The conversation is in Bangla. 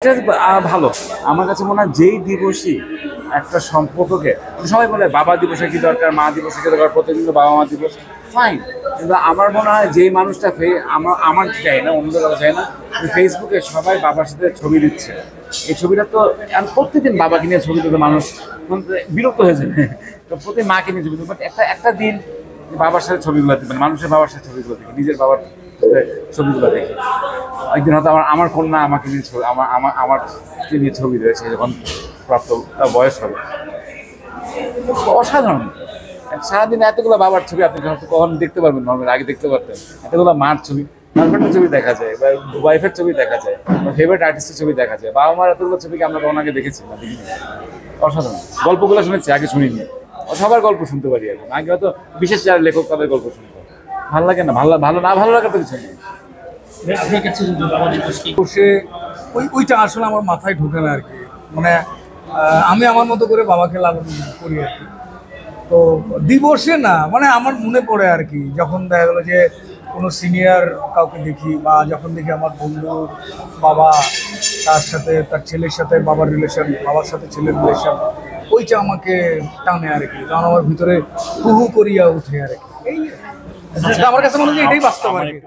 এটা ভালো। আমার কাছে মনে হয় যেই দিবসই একটা সম্পর্ককে, সবাই বলে বাবা দিবসে কি দরকার, মা দিবসে কি দরকার, প্রতিদিন তো বাবা মা দিবস, ফাইন। কিন্তু আমার মনে হয় যেই মানুষটা আমার চাই না, অন্যদের কথা চাই না, ফেসবুকে সবাই বাবার সাথে ছবি দিচ্ছে, এই ছবিটা তো প্রত্যেকদিন বাবাকে নিয়ে ছবি তুলতে মানুষ বিরক্ত হয়ে যাবে। তো প্রতি মাকে নিয়ে ছবি তুলবে, বাট একটা একটা দিন বাবার সাথে ছবিগুলো দেখবেন, মানুষের বাবার সাথে ছবিগুলো দেখি, নিজের বাবার ছবিগুলো দেখি। একদিন হয়তো আমার কন্যা আমাকে নিয়ে ছবি, আমার নিয়ে ছবি রয়েছে যখন প্রাপ্ত বয়স হবে। অসাধারণ। সারাদিন এতগুলো বাবার ছবি আপনি কখন দেখতে পারবেন, নর্মাল আগে দেখতে পারতেন। এতগুলো মার ছবি, গার্লফ্রেন্ডের ছবি দেখা যায়, বা ওয়াইফের ছবি দেখা যায়, বা ফেভারিট আর্টিস্টের ছবি দেখা যায়। বাবা মার এতগুলো ছবিকে আমরা কখন আগে দেখেছি না, দেখিনি। অসাধারণ। গল্পগুলো শুনেছি, আগে শুনিনি। সবার গল্প শুনতে পারি এখন, আগে হয়তো বিশেষ যারা লেখক তাদের গল্প শুনতে ভালো লাগে না, ভালো না ভালো লাগার তো কিছু নেই। বসে ওইটা আসলে আমার মাথায় ঢোকে না আর কি। মানে আমি আমার মতো করে বাবাকে লালন করি আর কি। তো দিবসে না, মানে আমার মনে পড়ে আর কি, যখন দেখা গেলো যে কোনো সিনিয়র কাউকে দেখি, বা যখন দেখি আমার বন্ধু বাবা, তার সাথে তার ছেলের সাথে বাবার রিলেশন, বাবার সাথে ছেলের রিলেশন, ওইটা আমাকে টানে আর কি, কারণ আমার ভিতরে হু হু করিয়া উঠে আর কি। এই আমার কাছে মনে হয় এটাই বাস্তব আর কি।